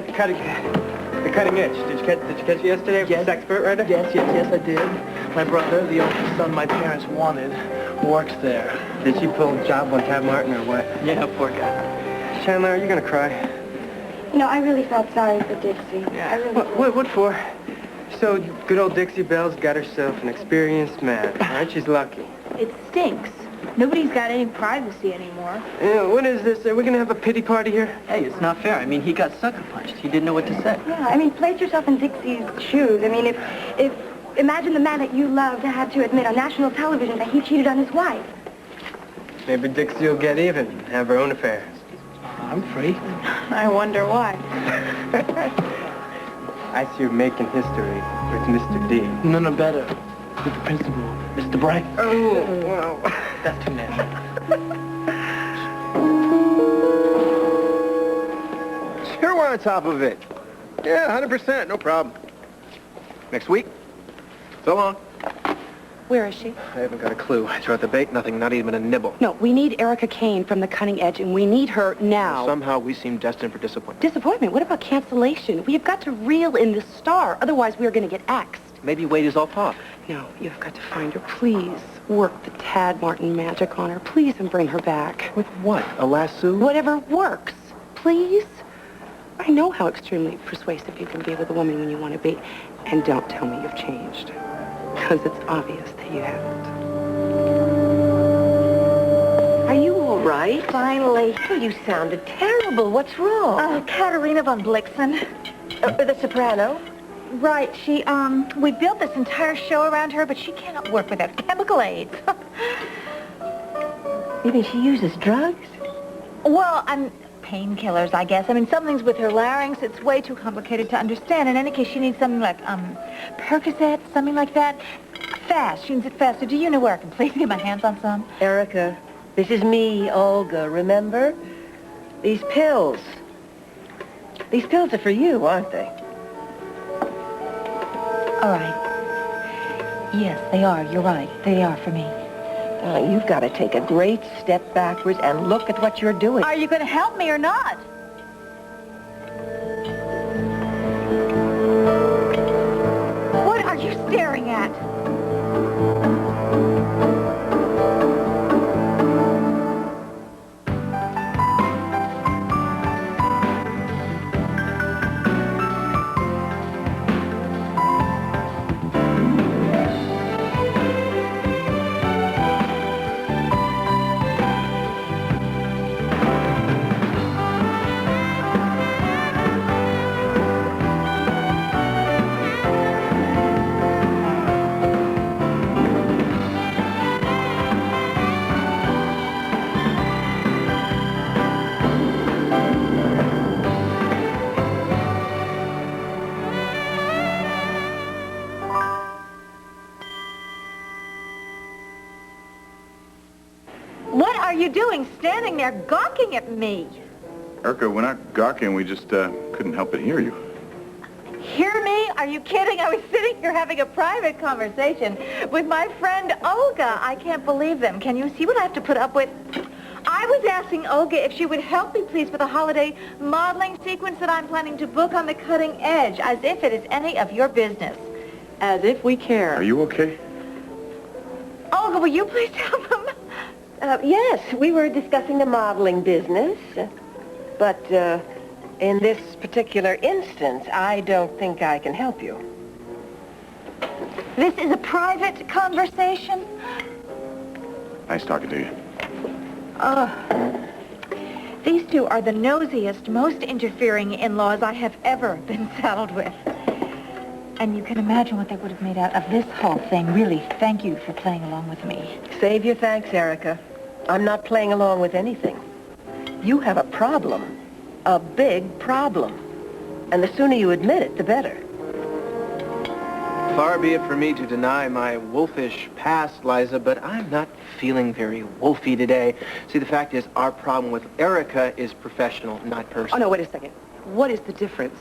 The Cutting Edge. Did you catch it yesterday? Yes. The expert writer? Yes, I did. My brother, the only son my parents wanted, works there. Did she pull a job on Tab Martin or what? Yeah, poor guy. Chandler, are you gonna cry? You know, I really felt sorry for Dixie. I really did. What for? So, good old Dixie Belle's got herself an experienced man, right? She's lucky. It stinks. Nobody's got any privacy anymore. Yeah, what is this? Are we gonna have a pity party here? Hey, it's not fair. I mean, he got sucker punched. He didn't know what to say. Yeah, I mean, place yourself in Dixie's shoes. I mean, if imagine the man that you loved had to admit on national television that he cheated on his wife. Maybe Dixie will get even, have her own affairs. I'm free. I wonder why. I see you're making history with Mr. D. No, better. With the principal, Mr. Bright. Oh, wow. That's too nasty. Sure, we're on top of it. Yeah, 100%, no problem. Next week? So long. Where is she? I haven't got a clue. I threw out the bait, nothing, not even a nibble. No, we need Erica Kane from The Cutting Edge, and we need her now. Somehow we seem destined for disappointment. Disappointment? What about cancellation? We have got to reel in the star, otherwise we are going to get axed. Maybe Wade is all talk. No, you've got to find her. Please work the Tad Martin magic on her, please, and bring her back. With what? A lasso? Whatever works, please. I know how extremely persuasive you can be with a woman when you want to be, and don't tell me you've changed, because it's obvious that you haven't. Are you all right? Finally. Oh, you sounded terrible. What's wrong? Oh, Katerina von Blixen. The soprano? Right, we built this entire show around her, but she cannot work without chemical aids. You mean she uses drugs? Well, painkillers, I guess. I mean, something's with her larynx. It's way too complicated to understand. In any case, she needs something like, Percocet, something like that. Fast. She needs it fast. So do you know where I can please get my hands on some? Erica, this is me, Olga, remember? These pills. These pills are for you, aren't they? All right. Yes, they are. You're right. They are for me. Darling, you've got to take a great step backwards and look at what you're doing. Are you going to help me or not? What are you staring at? What are you doing standing there gawking at me? Erica, we're not gawking. We just couldn't help but hear you. Hear me? Are you kidding? I was sitting here having a private conversation with my friend Olga. I can't believe them. Can you see what I have to put up with? I was asking Olga if she would help me, please, with a holiday modeling sequence that I'm planning to book on The Cutting Edge, as if it is any of your business. As if we care. Are you okay? Olga, will you please help him? Yes, we were discussing the modeling business, but in this particular instance, I don't think I can help you. This is a private conversation? Nice talking to you. These two are the nosiest, most interfering in-laws I have ever been saddled with. And you can imagine what they would have made out of this whole thing. Really, thank you for playing along with me. Save your thanks, Erica. I'm not playing along with anything. You have a problem. A big problem. And the sooner you admit it, the better. Far be it from me to deny my wolfish past, Liza, but I'm not feeling very wolfy today. See, the fact is, our problem with Erica is professional, not personal. Oh, no, wait a second. What is the difference?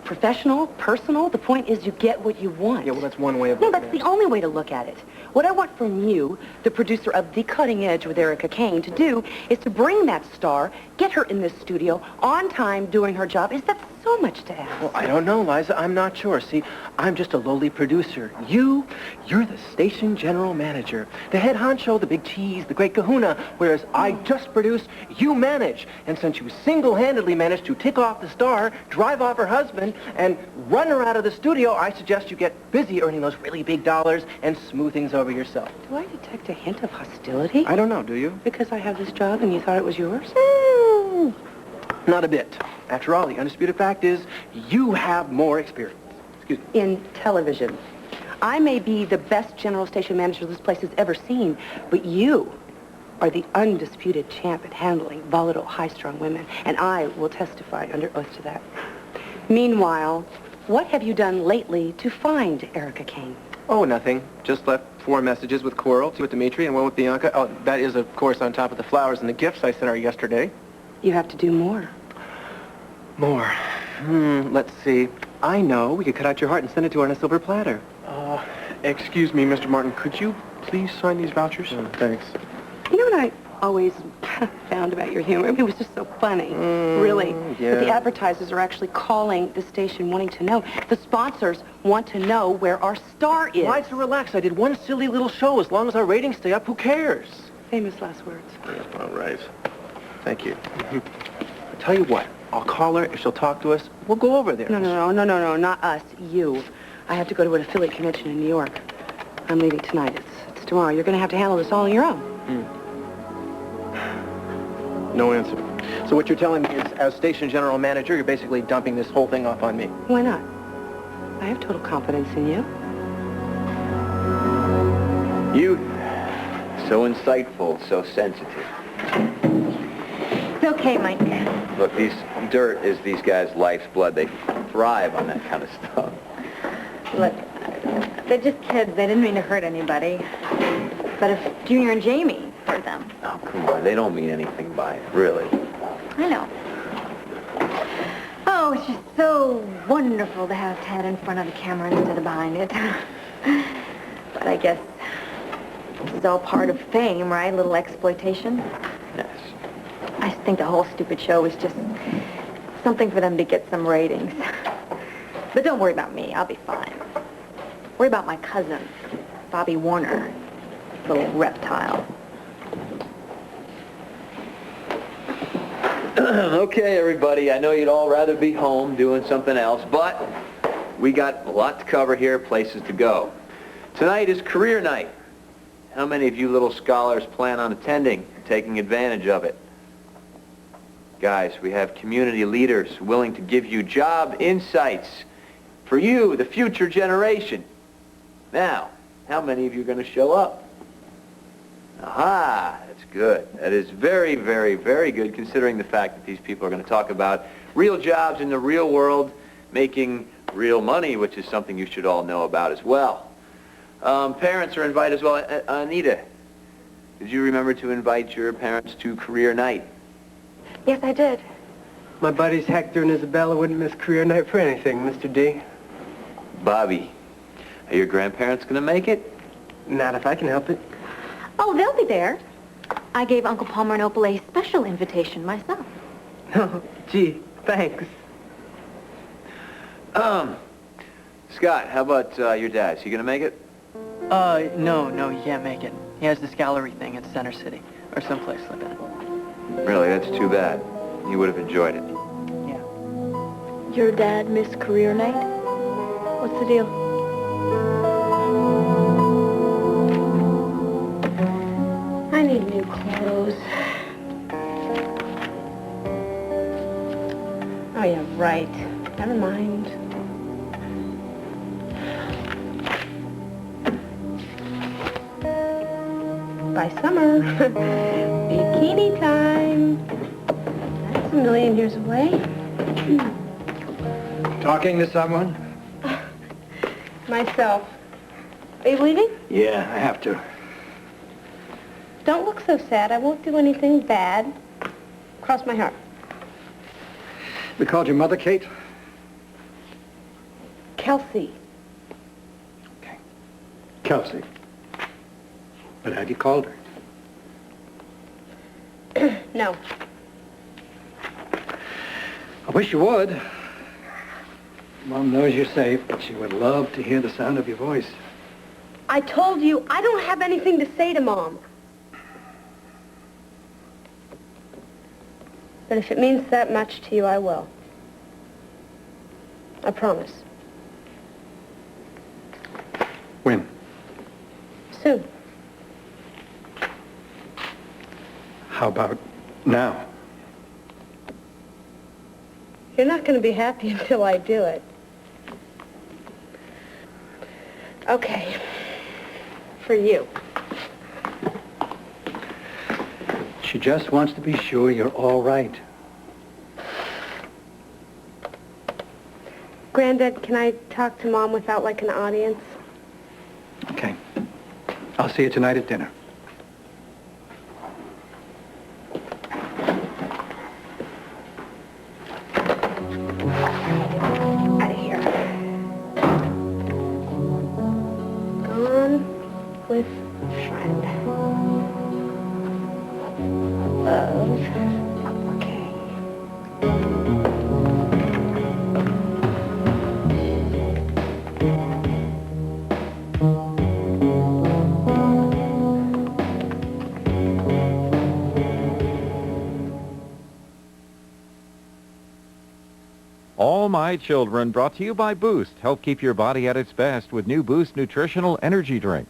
Professional, personal? The point is you get what you want. Yeah, well, that's one way of No, looking that's at the only way to look at it. What I want from you, the producer of The Cutting Edge with Erica Kane, to do is to bring that star, get her in this studio, on time, doing her job. Is that so much to ask. Well, I don't know, Liza. I'm not sure. See, I'm just a lowly producer. You're the station general manager, the head honcho, the big cheese, the great kahuna, whereas I just produce, you manage. And since you single-handedly managed to tick off the star, drive off her husband, and run her out of the studio, I suggest you get busy earning those really big dollars and smooth things over yourself. Do I detect a hint of hostility? I don't know, do you? Because I have this job and you thought it was yours? Not a bit. After all, the undisputed fact is you have more experience. Excuse me. In television. I may be the best general station manager this place has ever seen, but you are the undisputed champ at handling volatile, high-strung women, and I will testify under oath to that. Meanwhile, what have you done lately to find Erica Kane? Oh, nothing. Just left 4 messages with Coral, 2 with Dimitri, and 1 with Bianca. Oh, that is, of course, on top of the flowers and the gifts I sent her yesterday. You have to do more. More. Let's see. I know. We could cut out your heart and send it to her on a silver platter. Excuse me, Mr. Martin. Could you please sign these vouchers? Thanks. You know what I always found about your humor? I mean, it was just so funny, really. yeah. But the advertisers are actually calling the station wanting to know. The sponsors want to know where our star is. Why to relax? I did 1 silly little show. As long as our ratings stay up, who cares? Famous last words. Yeah, all right. Thank you. I tell you what. I'll call her. If she'll talk to us, we'll go over there. No, not us. You. I have to go to an affiliate convention in New York. I'm leaving tonight. It's tomorrow. You're going to have to handle this all on your own. No answer. So what you're telling me is, as station general manager, you're basically dumping this whole thing off on me. Why not? I have total confidence in you. Youth. So insightful, so sensitive. It's okay, Mike. Look, dirt is these guys' life's blood. They thrive on that kind of stuff. Look, they're just kids. They didn't mean to hurt anybody. But if Junior and Jamie hurt them... Oh, come on. They don't mean anything by it, really. I know. Oh, it's just so wonderful to have Ted in front of the camera instead of behind it. But I guess this is all part of fame, right? A little exploitation. Yes. I think the whole stupid show is just something for them to get some ratings. But don't worry about me. I'll be fine. Worry about my cousin, Bobby Warner. Little reptile. Okay, everybody. I know you'd all rather be home doing something else, but we got a lot to cover here, places to go. Tonight is career night. How many of you little scholars plan on attending and taking advantage of it? Guys, we have community leaders willing to give you job insights for you, the future generation. Now, how many of you are going to show up? Aha, that's good. That is very, very, very good, considering the fact that these people are going to talk about real jobs in the real world, making real money, which is something you should all know about as well. Parents are invited as well. Anita, did you remember to invite your parents to career night? Yes, I did. My buddies Hector and Isabella wouldn't miss career night for anything, Mr. D. Bobby, are your grandparents going to make it? Not if I can help it. Oh, they'll be there. I gave Uncle Palmer and Opal a special invitation myself. Oh, gee, thanks. Scott, how about your dad? Is he going to make it? No, he can't make it. He has this gallery thing at Center City, or someplace like that. Really, that's too bad. He would have enjoyed it. Yeah. Your dad missed career night? What's the deal? I need new clothes. Oh, yeah, right. Never mind. By summer. Bikini time. That's a million years away. Talking to someone? Myself. Are you leaving? Yeah, I have to. Don't look so sad. I won't do anything bad. Cross my heart. We called your mother, Kate? Kelsey. Okay. Kelsey. But have you called her? No. I wish you would. Mom knows you're safe, but she would love to hear the sound of your voice. I told you I don't have anything to say to Mom. But if it means that much to you, I will. I promise. When? Soon. How about now? You're not going to be happy until I do it. Okay. For you. She just wants to be sure you're all right. Granddad, can I talk to Mom without, like, an audience? Okay. I'll see you tonight at dinner. Out of here. Gone with friend. Love. Okay. All My Children, brought to you by Boost. Help keep your body at its best with new Boost Nutritional Energy Drink.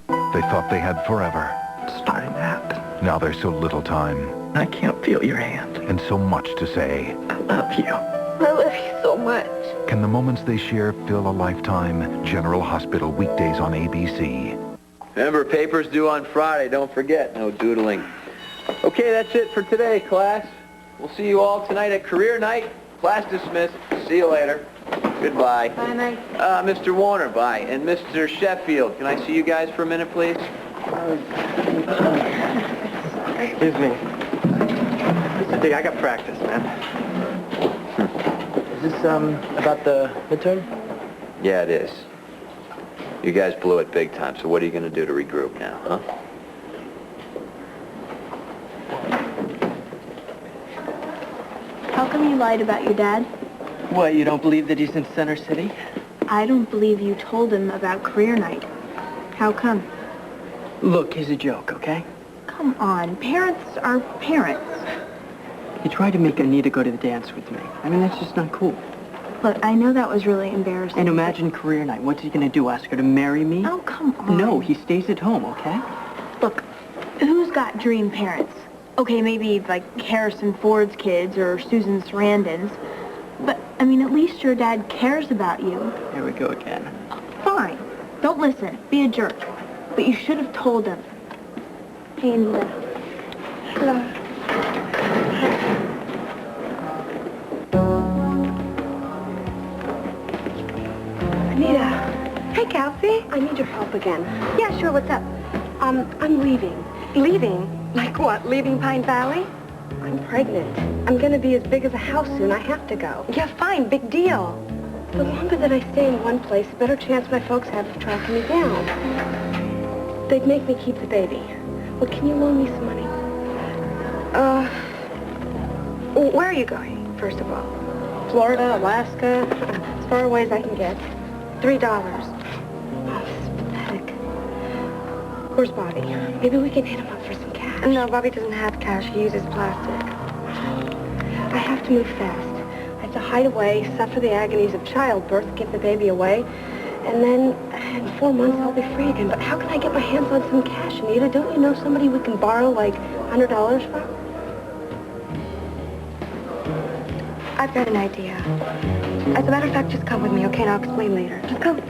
They thought they had forever. It's starting to happen. Now there's so little time I can't feel your hand. and so much to say. I love you. I love you so much. Can the moments they share fill a lifetime? General Hospital, weekdays on ABC. Remember, papers due on Friday. Don't forget, no doodling. Okay, that's it for today, class. We'll see you all tonight at career night. Class dismissed. See you later. Goodbye. Bye, Mike. Mr. Warner, bye. And Mr. Sheffield, can I see you guys for a minute, please? Excuse me. Mr. D, I got practice, man. Is this, about the midterm? Yeah, it is. You guys blew it big time, so what are you going to do to regroup now, huh? How come you lied about your dad? What, you don't believe that he's in Center City? I don't believe you told him about career night. How come? Look, he's a joke, okay? Come on, parents are parents. He tried to make Anita go to the dance with me. I mean, that's just not cool. Look, I know that was really embarrassing. And imagine career night. What's he gonna do, ask her to marry me? Oh, come on. No, he stays at home, okay? Look, who's got dream parents? Okay, maybe like Harrison Ford's kids or Susan Sarandon's. But, I mean, at least your dad cares about you. Here we go again. Fine. Don't listen. Be a jerk. But you should have told him. Hey, Anita. Hello. Anita. Hey, Kelsey. I need your help again. Yeah, sure. What's up? I'm leaving. Leaving? Like what? Leaving Pine Valley? I'm pregnant. I'm going to be as big as a house soon. I have to go. Yeah, fine. Big deal. The longer that I stay in one place, the better chance my folks have of tracking me down. They'd make me keep the baby. Well, can you loan me some money? Where are you going, first of all? Florida, Alaska, as far away as I can get. $3. Oh, this is pathetic. Where's Bobby? Maybe we can hit him up for some cash. No, Bobby doesn't have cash. He uses plastic. I have to move fast. I have to hide away, suffer the agonies of childbirth, give the baby away, and then in 4 months I'll be free again. But how can I get my hands on some cash, Anita? Don't you know somebody we can borrow like $100 from? I've got an idea. As a matter of fact, just come with me, okay? And I'll explain later. Just come.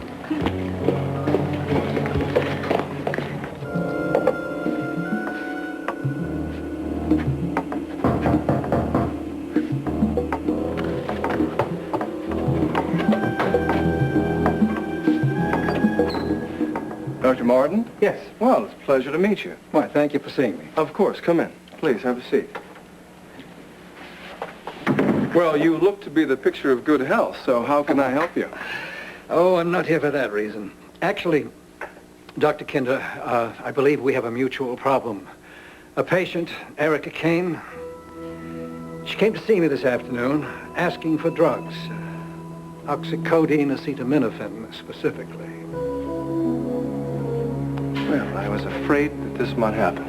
Dr. Martin? Yes. Well, it's a pleasure to meet you. Why, thank you for seeing me. Of course, come in. Please, have a seat. Well, you look to be the picture of good health, so how can I help you? Oh, I'm not here for that reason. Actually, Dr. Kinder, I believe we have a mutual problem. A patient, Erica Kane, she came to see me this afternoon asking for drugs. oxycodone acetaminophen specifically. Well, I was afraid that this might happen.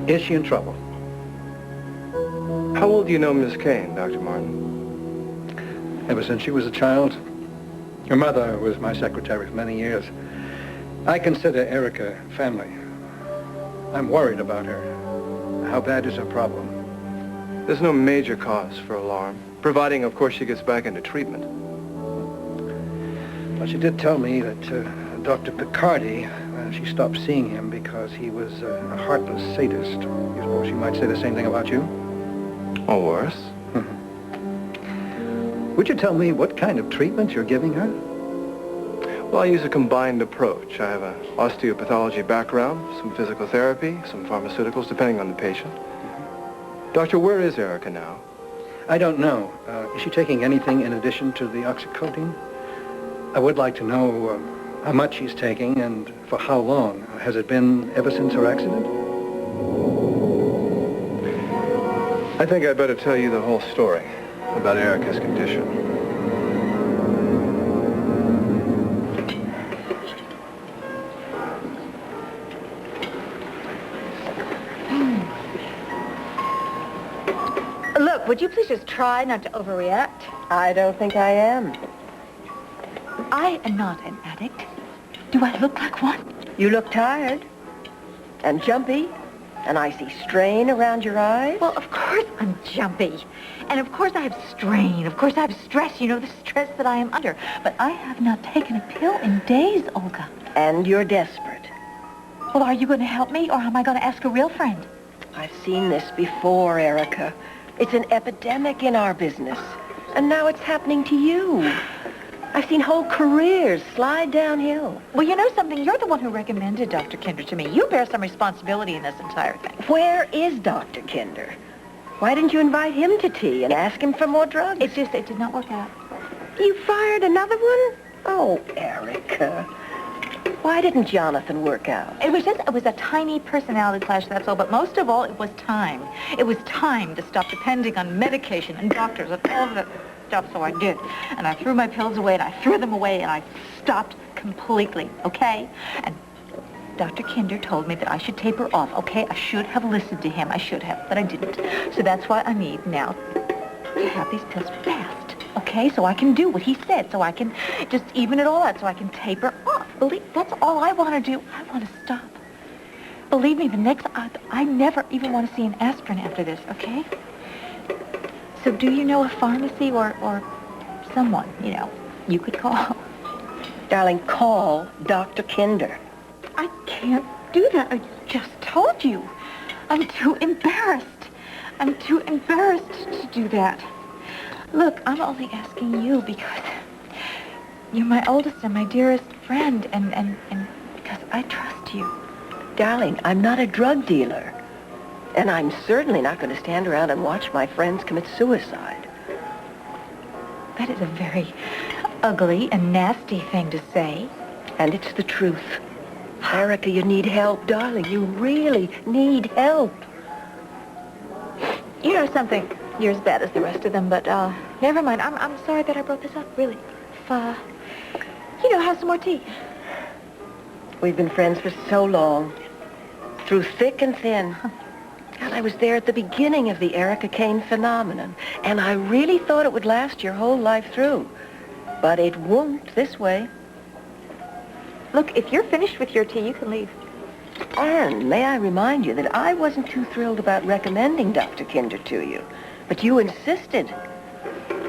Is she in trouble? How old do you know Miss Kane, Dr. Martin? Ever since she was a child. Her mother was my secretary for many years. I consider Erica family. I'm worried about her. How bad is her problem? There's no major cause for alarm, providing, of course, she gets back into treatment. Well, she did tell me that Dr. Picardi, she stopped seeing him because he was a heartless sadist. You suppose she might say the same thing about you? Or worse. Would you tell me what kind of treatment you're giving her? Well, I use a combined approach. I have an osteopathology background, some physical therapy, some pharmaceuticals, depending on the patient. Doctor, where is Erica now? I don't know. Is she taking anything in addition to the oxycodone? I would like to know how much she's taking and for how long. Has it been ever since her accident? I think I'd better tell you the whole story about Erica's condition. Look, would you please just try not to overreact? I don't think I am. I am not an addict. Do I look like one? You look tired and jumpy, and I see strain around your eyes. Well, of course I'm jumpy. And of course I have strain. Of course I have stress. You know, the stress that I am under. But I have not taken a pill in days, Olga. And you're desperate. Well, are you going to help me, or am I going to ask a real friend? I've seen this before, Erica. It's an epidemic in our business. And now it's happening to you. I've seen whole careers slide downhill. Well, you know something? You're the one who recommended Dr. Kinder to me. You bear some responsibility in this entire thing. Where is Dr. Kinder? Why didn't you invite him to tea and ask him for more drugs? It did not work out. You fired another one? Oh, Erica. Why didn't Jonathan work out? It was a tiny personality clash, that's all. But most of all, it was time. It was time to stop depending on medication and doctors and all of that stuff, so I did. And I threw my pills away, and I threw them away, and I stopped completely, okay? And Dr. Kinder told me that I should taper off, okay? I should have listened to him. I should have, but I didn't. So that's why I need now to have these pills fast, okay? So I can do what he said, so I can just even it all out, so I can taper off. That's all I want to do. I want to stop. Believe me, I never even want to see an aspirin after this, okay? So do you know a pharmacy or someone, you could call? Darling, call Dr. Kinder. I can't do that. I just told you. I'm too embarrassed. I'm too embarrassed to do that. Look, I'm only asking you because you're my oldest and my dearest friend, and because I trust you. Darling, I'm not a drug dealer. And I'm certainly not going to stand around and watch my friends commit suicide. That is a very ugly and nasty thing to say. And it's the truth. Erica, you need help, darling. You really need help. You know something? You're as bad as the rest of them, but never mind. I'm sorry that I brought this up, really. If, have some more tea. We've been friends for so long. Through thick and thin. And I was there at the beginning of the Erica Kane phenomenon. And I really thought it would last your whole life through. But it won't this way. Look, if you're finished with your tea, you can leave. And may I remind you that I wasn't too thrilled about recommending Dr. Kinder to you. But you insisted.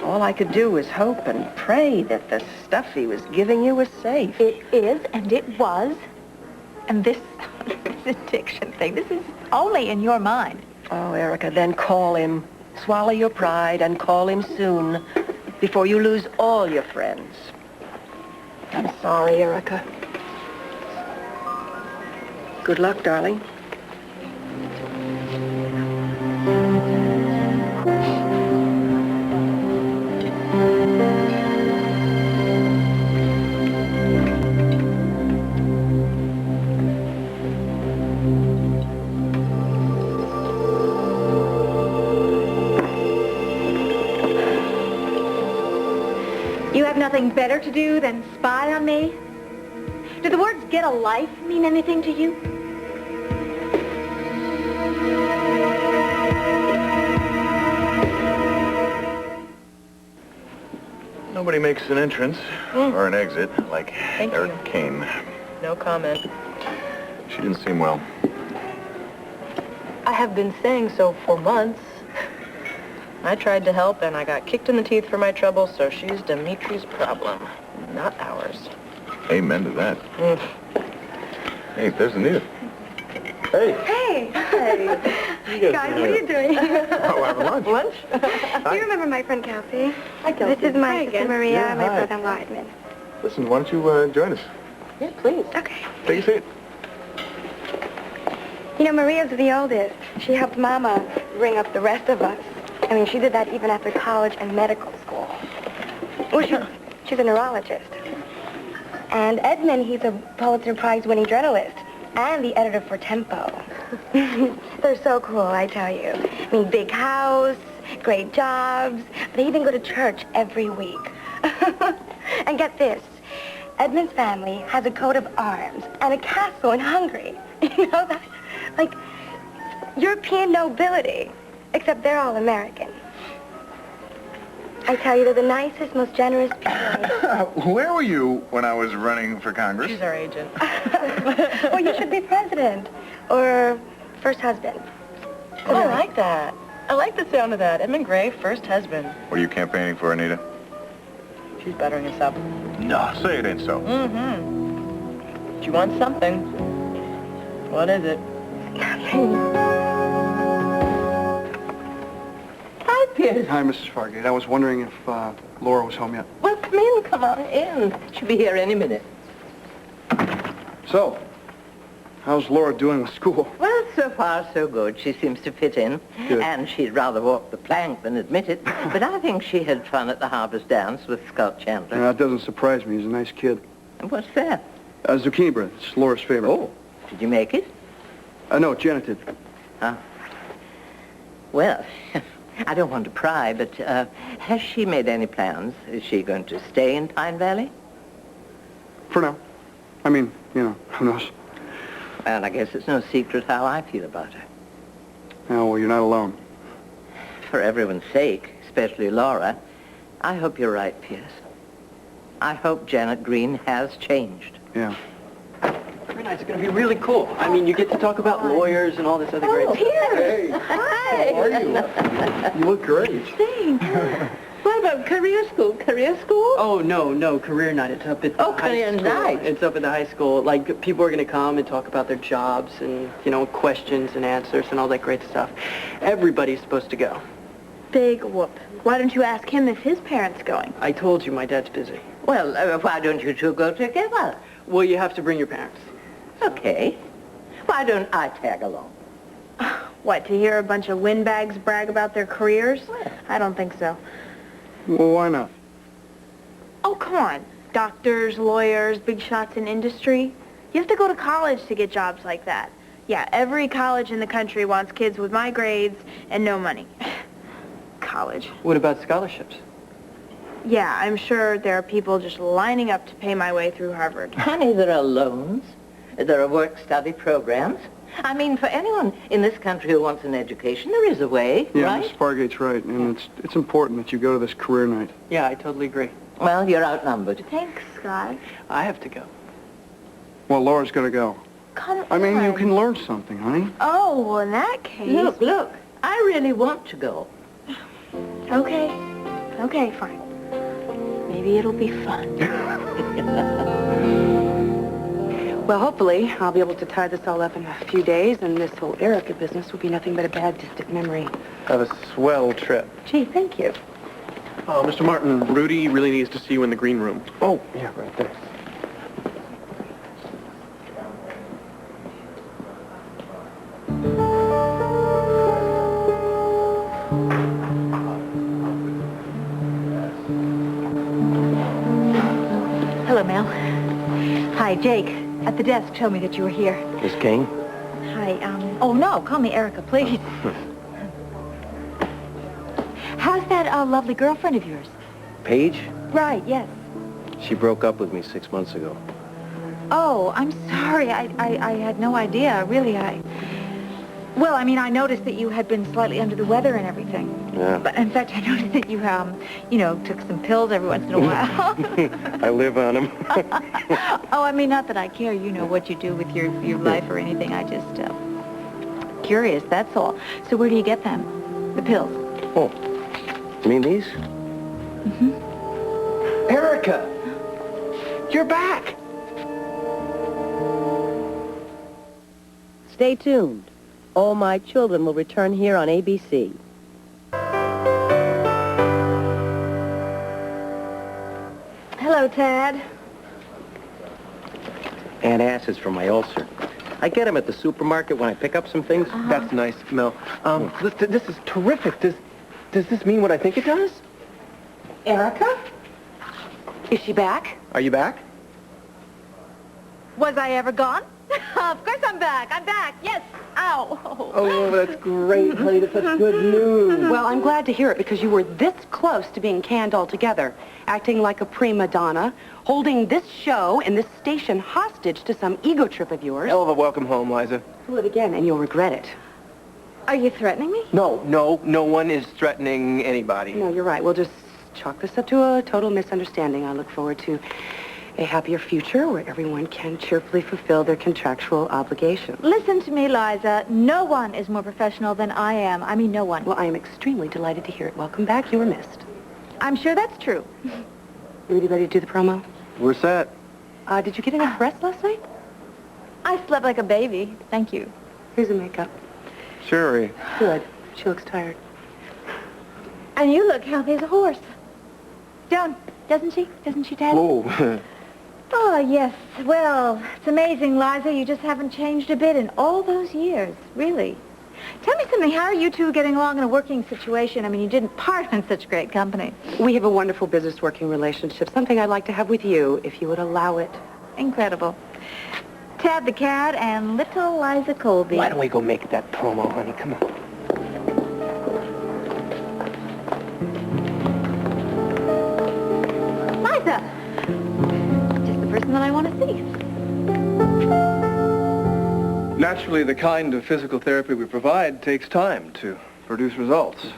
All I could do was hope and pray that the stuff he was giving you was safe. It is, and it was. And this addiction thing, this is only in your mind. Oh, Erica, then call him. Swallow your pride and call him soon before you lose all your friends. I'm sorry, Erica. Good luck, darling. nothing better to do than spy on me? Do the words "get a life" mean anything to you? Nobody makes an entrance or an exit like Eric Kane. No comment. She didn't seem well. I have been saying so for months. I tried to help, and I got kicked in the teeth for my trouble, so she's Dimitri's problem, not ours. Amen to that. Hey, there's Anita. Hey. Hey. Hi. Guys, what are you doing? Oh, having lunch. Lunch? Do you remember my friend Kelsey? Hi, Kelsey. This is my sister Maria, Yeah, and my hi. brother Weidman. Listen, why don't you join us? Yeah, please. Okay. Take a seat. You know, Maria's the oldest. She helped Mama bring up the rest of us. I mean, she did that even after college and medical school. Well, she's a neurologist. And Edmund, he's a Pulitzer Prize-winning journalist and the editor for Tempo. They're so cool, I tell you. I mean, big house, great jobs. They even go to church every week. And get this, Edmund's family has a coat of arms and a castle in Hungary. You know, that, like, European nobility, except they're all American. I tell you, they're the nicest, most generous people. Where were you when I was running for Congress? She's our agent. Well, you should be president or first husband. Oh, I like that. I like the sound of that. Edmund Gray, first husband. What are you campaigning for, Anita? She's buttering us up. No, say it ain't so. Mm-hmm. She wants something. What is it? Hi, Pierce. Hi, Mrs. Fargate. I was wondering if Laura was home yet. Well, come in. Come on in. She'll be here any minute. So, how's Laura doing with school? Well, so far, so good. She seems to fit in. Good. And she'd rather walk the plank than admit it. But I think she had fun at the Harvest Dance with Scott Chandler. That doesn't surprise me. He's a nice kid. And what's that? Zucchini bread. It's Laura's favorite. Oh, did you make it? No, Janet did. Huh? Well, I don't want to pry, but has she made any plans? Is she going to stay in Pine Valley? For now. I mean, you know, who knows? Well, I guess it's no secret how I feel about her. Oh, well, you're not alone. For everyone's sake, especially Laura, I hope you're right, Pierce. I hope Janet Green has changed. Yeah. Very nice. It's going to be really cool. I mean, you get to talk about lawyers and all this other great stuff. Pierce. Hey. Hi. How are you? You look great. Thanks. What about career school? Career school? Oh, no, career night. It's up at the high career school. night. It's up at the high school. Like, people are going to come and talk about their jobs and, you know, questions and answers and all that great stuff. Everybody's supposed to go. Big whoop. Why don't you ask him if his parents going? I told you my dad's busy. Well, why don't you two go together? Well, you have to bring your parents. Okay. Why don't I tag along? What, to hear a bunch of windbags brag about their careers? I don't think so. Well, why not? Oh, come on. Doctors, lawyers, big shots in industry. You have to go to college to get jobs like that. Yeah, every college in the country wants kids with my grades and no money. College. What about scholarships? Yeah, I'm sure there are people just lining up to pay my way through Harvard. Honey, there are loans. There are work-study programs. I mean, for anyone in this country who wants an education, there is a way, Yeah, right? Miss Fargate's right, and it's important that you go to this career night. Yeah, I totally agree. Well, you're outnumbered. Thanks, Scott. I have to go. Well, Laura's gonna go. Come on. I mean, you can learn something, honey. Oh, well, in that case... Look, I really want to go. Okay. Okay, fine. Maybe it'll be fun. Well, hopefully, I'll be able to tie this all up in a few days, and this whole Erica business will be nothing but a bad, distant memory. Have a swell trip. Gee, thank you. Oh, Mr. Martin, Rudy really needs to see you in the green room. Oh, yeah, right there. Hello, Mel. Hi, Jake. At the desk told me that you were here. Miss King? Hi, Oh, no, call me Erica, please. How's that lovely girlfriend of yours? Paige? Right, yes. She broke up with me 6 months ago. Oh, I'm sorry. I had no idea. Really, Well, I mean, I noticed that you had been slightly under the weather and everything. Yeah. But in fact, I noticed that you, took some pills every once in a while. I live on them. Oh, I mean, not that I care, what you do with your life or anything. I just, curious, that's all. So where do you get them? The pills? Oh, you mean these? Mm-hmm. Erica! You're back! Stay tuned. All My Children will return here on ABC. Hello, Tad. Antacids for my ulcer. I get them at the supermarket when I pick up some things. That's nice, Mel. This is terrific. Does this mean what I think it does? Erica? Is she back? Are you back? Was I ever gone? Of course I'm back. I'm back. Yes. Ow. Oh, that's great, honey. That's such good news. Well, I'm glad to hear it because you were this close to being canned altogether, acting like a prima donna, holding this show and this station hostage to some ego trip of yours. Hell of a welcome home, Liza. Do it again and you'll regret it. Are you threatening me? No one is threatening anybody. No, you're right. We'll just chalk this up to a total misunderstanding. I look forward to a happier future where everyone can cheerfully fulfill their contractual obligations. Listen to me, Liza. No one is more professional than I am. I mean, no one. Well, I am extremely delighted to hear it. Welcome back. You were missed. I'm sure that's true. You ready to do the promo? We're set. Did you get enough rest last night? I slept like a baby. Thank you. Here's the makeup. Sherry. Good. She looks tired. And you look healthy as a horse. Doesn't she? Doesn't she, Dad? Oh. Oh, yes. Well, it's amazing, Liza. You just haven't changed a bit in all those years, really. Tell me something. How are you two getting along in a working situation? I mean, you didn't part on such great company. We have a wonderful business working relationship, something I'd like to have with you, if you would allow it. Incredible. Tad the Cat and little Liza Colby. Why don't we go make that promo, honey? Come on. Liza! Just the person that I want to see. Naturally, the kind of physical therapy we provide takes time to produce results.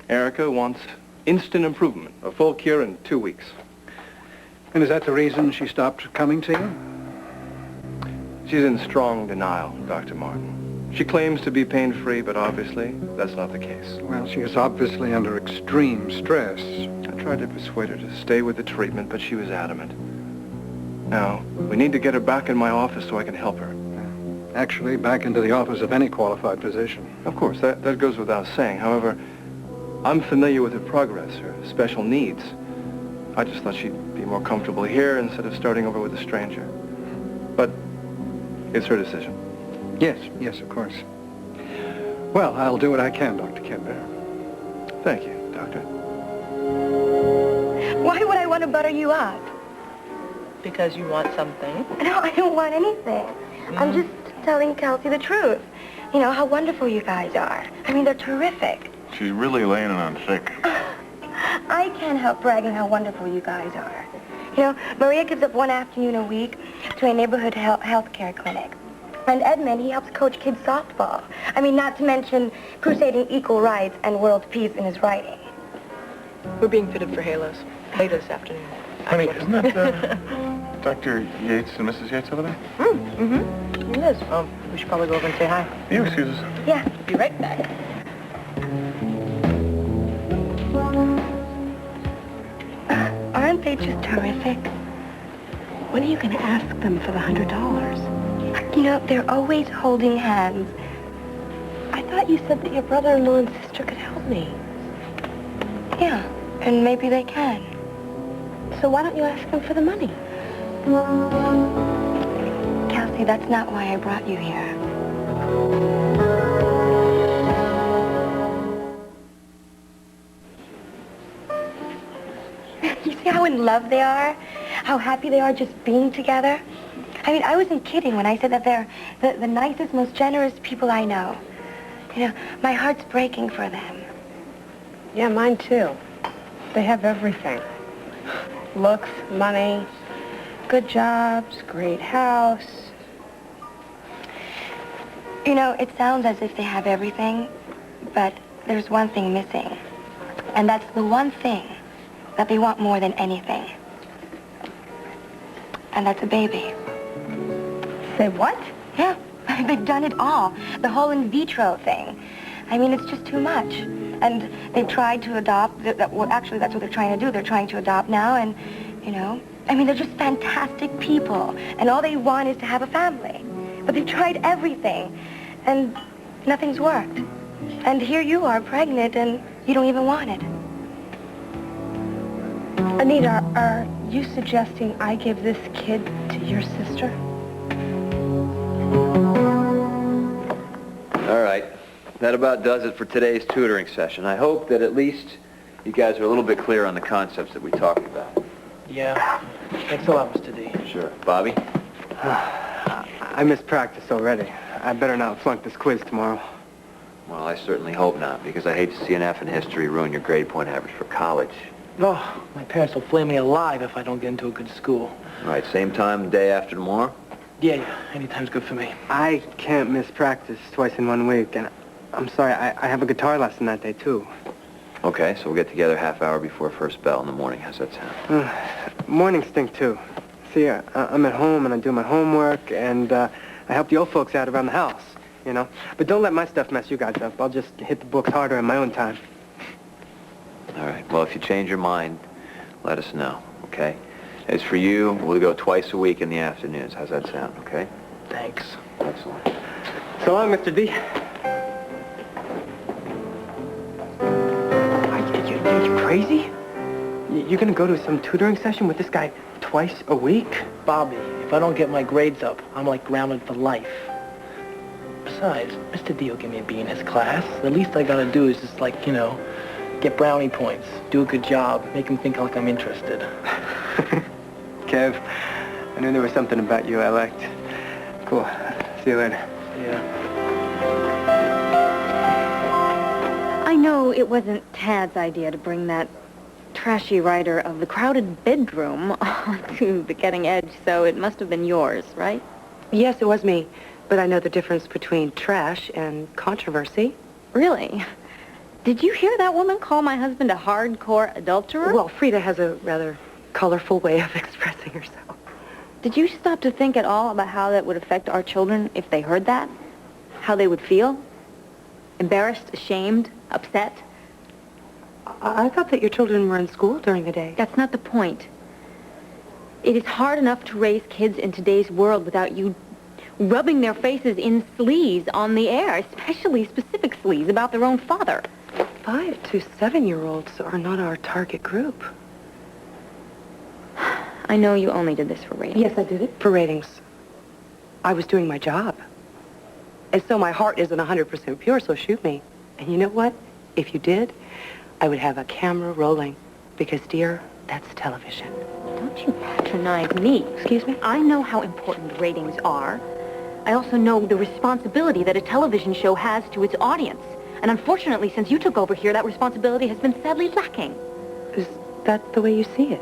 Erica wants instant improvement, a full cure in 2 weeks. And is that the reason she stopped coming to you? She's in strong denial, Dr. Martin. She claims to be pain-free, but obviously that's not the case. Well, she is obviously under extreme stress. I tried to persuade her to stay with the treatment, but she was adamant. Now, we need to get her back in my office so I can help her. Actually, back into the office of any qualified physician. Of course, that goes without saying. However, I'm familiar with her progress, her special needs. I just thought she'd be more comfortable here instead of starting over with a stranger. But it's her decision. Yes, of course. Well, I'll do what I can, Dr. Kidbear. Thank you, Doctor. Why would I want to butter you up? Because you want something. No, I don't want anything. I'm just telling Kelsey the truth. You know, how wonderful you guys are. I mean, they're terrific. She's really laying it on thick. I can't help bragging how wonderful you guys are. You know, Maria gives up one afternoon a week to a neighborhood health care clinic. And Edmund, he helps coach kids softball. I mean, not to mention crusading equal rights and world peace in his writing. We're being fitted for halos later this afternoon. Honey, isn't that Dr. Yates and Mrs. Yates over there? Mm-hmm. It is. We should probably go over and say hi. You excuse us. Yeah. Be right back. Aren't they just terrific? When are you going to ask them for the $100? You know, they're always holding hands. I thought you said that your brother-in-law and sister could help me. Yeah, and maybe they can. So why don't you ask them for the money? Kelsey, that's not why I brought you here. You see how in love they are? How happy they are just being together? I mean, I wasn't kidding when I said that they're the nicest, most generous people I know. You know, my heart's breaking for them. Yeah, mine too. They have everything. Looks, money, good jobs, great house. You know, it sounds as if they have everything, but there's one thing missing. And that's the one thing that they want more than anything. And that's a baby. Say what? Yeah, they've done it all. The whole in vitro thing. I mean, it's just too much. And they've tried to adopt. Well, actually, that's what they're trying to do. They're trying to adopt now, and, you know, I mean, they're just fantastic people. And all they want is to have a family. But they've tried everything, and nothing's worked. And here you are, pregnant, and you don't even want it. Anita, are you suggesting I give this kid to your sister? All right. That about does it for today's tutoring session. I hope that at least you guys are a little bit clear on the concepts that we talked about. Yeah. Thanks a lot, Mr. D. Sure. Bobby? I missed practice already. I better not flunk this quiz tomorrow. Well, I certainly hope not, because I hate to see an F in history ruin your grade point average for college. Oh, my parents will flame me alive if I don't get into a good school. All right, same time the day after tomorrow? Yeah, anytime's good for me. I can't miss practice twice in 1 week, and I'm sorry, I have a guitar lesson that day, too. Okay, so we'll get together half hour before first bell in the morning. How's that sound? Mornings stink, too. See, I'm at home, and I do my homework, and I help the old folks out around the house, you know. But don't let my stuff mess you guys up. I'll just hit the books harder in my own time. All right, well, if you change your mind, let us know, okay? As for you, we'll go twice a week in the afternoons. How's that sound, okay? Thanks. Excellent. So long, Mr. D. Are you crazy? You're gonna go to some tutoring session with this guy twice a week? Bobby, if I don't get my grades up, I'm like grounded for life. Besides, Mr. D will give me a B in his class. The least I gotta do is just like, you know, get brownie points, do a good job, make him think like I'm interested. Kev, I knew there was something about you I liked. Cool. See you later. Yeah. I know it wasn't Tad's idea to bring that trashy writer of The Crowded Bedroom onto The Getting Edge, so it must have been yours, right? Yes, it was me, but I know the difference between trash and controversy. Really? Did you hear that woman call my husband a hardcore adulterer? Well, Frida has a rather colorful way of expressing herself. Did you stop to think at all about how that would affect our children if they heard that? How they would feel? Embarrassed, ashamed, upset? I thought that your children were in school during the day. That's not the point. It is hard enough to raise kids in today's world without you rubbing their faces in sleaze on the air, especially specific sleaze about their own father. 5 to 7-year-olds are not our target group. I know you only did this for ratings. Yes, I did it for ratings. I was doing my job. And so my heart isn't 100% pure, so shoot me. And you know what? If you did, I would have a camera rolling. Because, dear, that's television. Don't you patronize me. Excuse me? I know how important ratings are. I also know the responsibility that a television show has to its audience. And unfortunately, since you took over here, that responsibility has been sadly lacking. Is that the way you see it?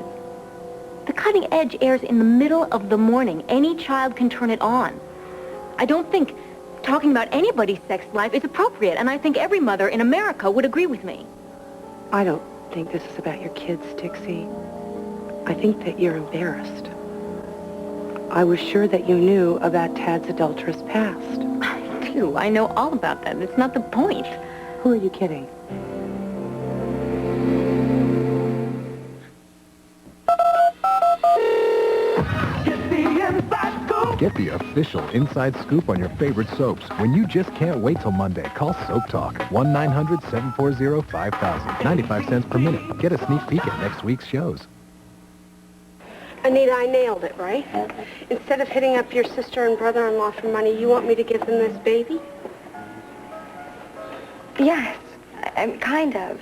The Cutting Edge airs in the middle of the morning. Any child can turn it on. I don't think talking about anybody's sex life is appropriate, and I think every mother in America would agree with me. I don't think this is about your kids, Dixie. I think that you're embarrassed. I was sure that you knew about Tad's adulterous past. I do. I know all about that. It's not the point. Who are you kidding? Get the official inside scoop on your favorite soaps. When you just can't wait till Monday, call Soap Talk. 1-900-740-5000. 95 cents per minute. Get a sneak peek at next week's shows. Anita, I nailed it, right? Instead of hitting up your sister and brother-in-law for money, you want me to give them this baby? Yes, kind of.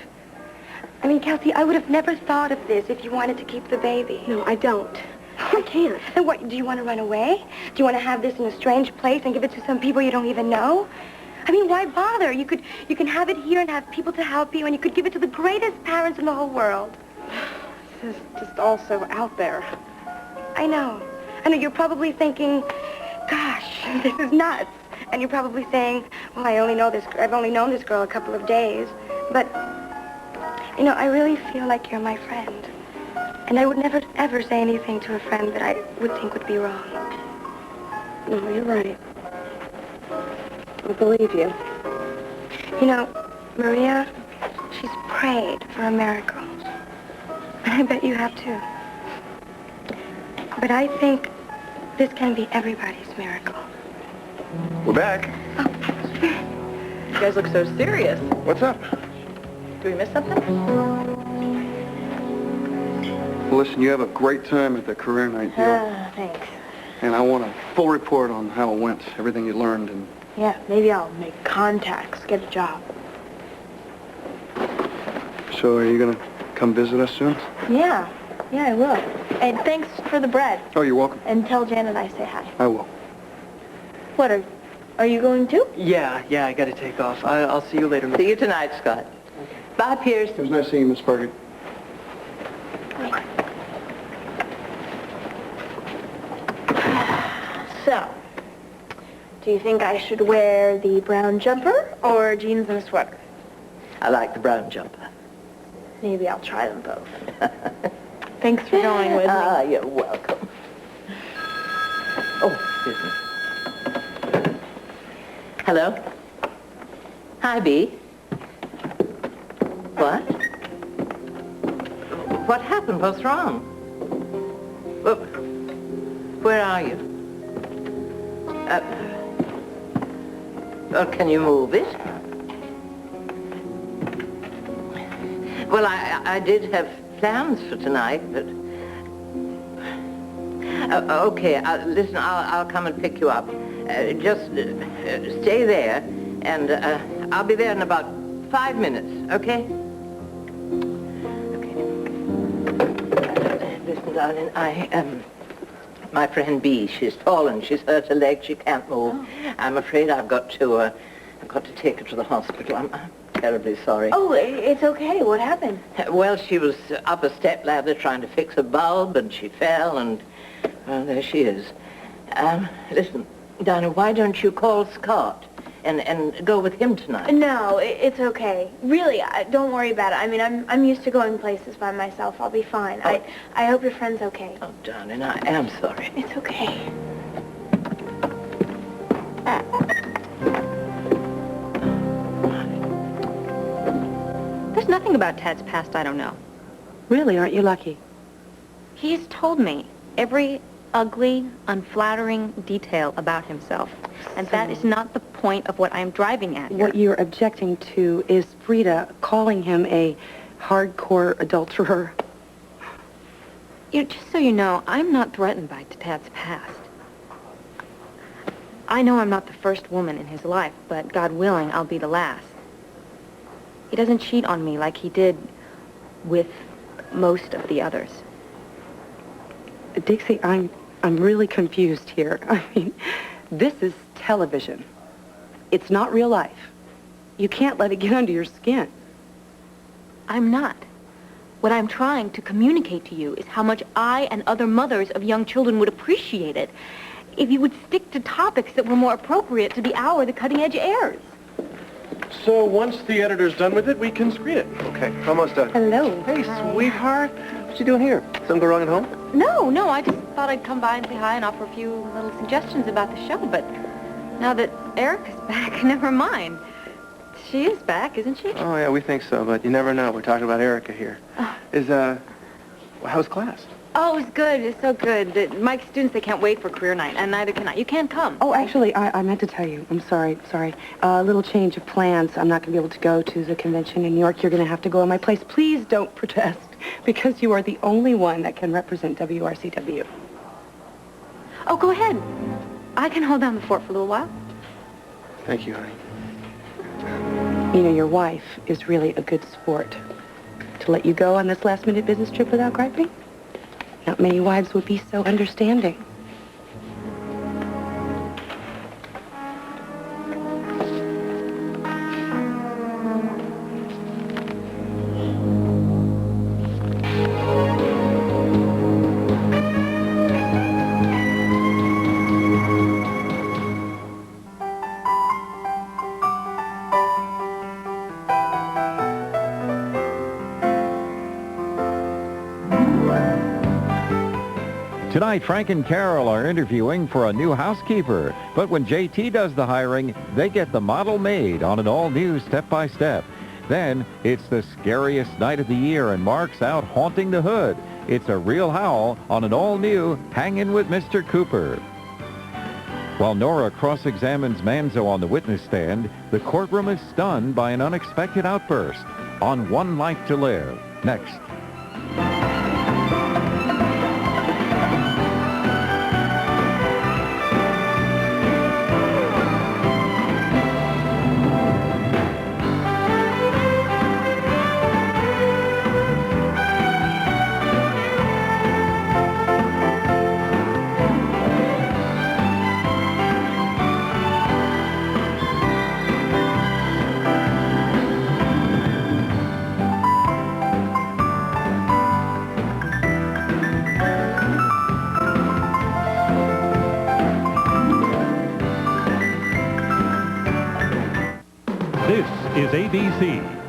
I mean, Kelsey, I would have never thought of this if you wanted to keep the baby. No, I don't. I can't. And what, do you want to run away? Do you want to have this in a strange place and give it to some people you don't even know? I mean, why bother? You can have it here and have people to help you, and you could give it to the greatest parents in the whole world. is just all so out there. I know. I know you're probably thinking, gosh, this is nuts. And you're probably saying, well, I've only known this girl a couple of days. But, you know, I really feel like you're my friend. And I would never, ever say anything to a friend that I would think would be wrong. No, you're right. I believe you. You know, Maria, she's prayed for a miracle. And I bet you have too. But I think this can be everybody's miracle. We're back. You guys look so serious. What's up? Do we miss something? Well, listen, you have a great time at the career night deal. Thanks. And I want a full report on how it went, everything you learned, and... Yeah, maybe I'll make contacts, get a job. So are you going to come visit us soon? Yeah, I will. And thanks for the bread. Oh, you're welcome. And tell Janet I say hi. I will. What, are you going too? Yeah, I gotta take off. I'll see you later. See you tonight, Scott. Bye, Pierce. It was nice seeing you, Miss Parker. So, do you think I should wear the brown jumper or jeans and a sweater? I like the brown jumper. Maybe I'll try them both. Thanks for going with me. Ah, you're welcome. Oh, excuse me. Hello? Hi, Bee. What? What happened? What's wrong? Where are you? Can you move it? Well, I did have plans for tonight, but... okay, listen, I'll come and pick you up. Just stay there, and I'll be there in about 5 minutes, okay? Okay. Listen, darling, my friend Bee, she's fallen. She's hurt her leg. She can't move. Oh. I'm afraid I've got to take her to the hospital. I'm terribly sorry. Oh, it's okay. What happened? Well, she was up a step ladder trying to fix a bulb, and she fell, and, well, there she is. Listen, Donna, why don't you call Scott and go with him tonight? No, it's okay. Really, don't worry about it. I mean, I'm used to going places by myself. I'll be fine. Oh. I hope your friend's okay. Oh, darling, I am sorry. It's okay. There's nothing about Ted's past I don't know. Really, aren't you lucky? He's told me every ugly, unflattering detail about himself. And that is not the point of what I'm driving at here. What you're objecting to is Frida calling him a hardcore adulterer. Just so you know, I'm not threatened by Ted's past. I know I'm not the first woman in his life, but God willing, I'll be the last. He doesn't cheat on me like he did with most of the others. Dixie, I'm really confused here. I mean, this is television. It's not real life. You can't let it get under your skin. I'm not. What I'm trying to communicate to you is how much I and other mothers of young children would appreciate it if you would stick to topics that were more appropriate to the hour the cutting edge airs. So once the editor's done with it, we can screen it. Okay, almost done. Hello. Hey, sweetheart. What you doing here? Something go wrong at home? No, I just thought I'd come by and say hi and offer a few little suggestions about the show, but now that Erica's back, never mind. She is back, isn't she? Oh, yeah, we think so, but you never know. We're talking about Erica here. How's class? Oh, it's good. It's so good. Mike's students, they can't wait for career night, and neither can I. You can't come. Oh, actually, I meant to tell you. I'm sorry. A little change of plans. I'm not going to be able to go to the convention in New York. You're going to have to go in my place. Please don't protest, because you are the only one that can represent WRCW. Oh, go ahead. I can hold down the fort for a little while. Thank you, honey. You know, your wife is really a good sport. To let you go on this last-minute business trip without griping? Not many wives would be so understanding. Tonight, Frank and Carol are interviewing for a new housekeeper. But when JT does the hiring, they get the model made on an all-new step-by-step. Then, it's the scariest night of the year, and Mark's out haunting the hood. It's a real howl on an all-new Hangin' with Mr. Cooper. While Nora cross-examines Manzo on the witness stand, the courtroom is stunned by an unexpected outburst on One Life to Live. Next. This is ABC,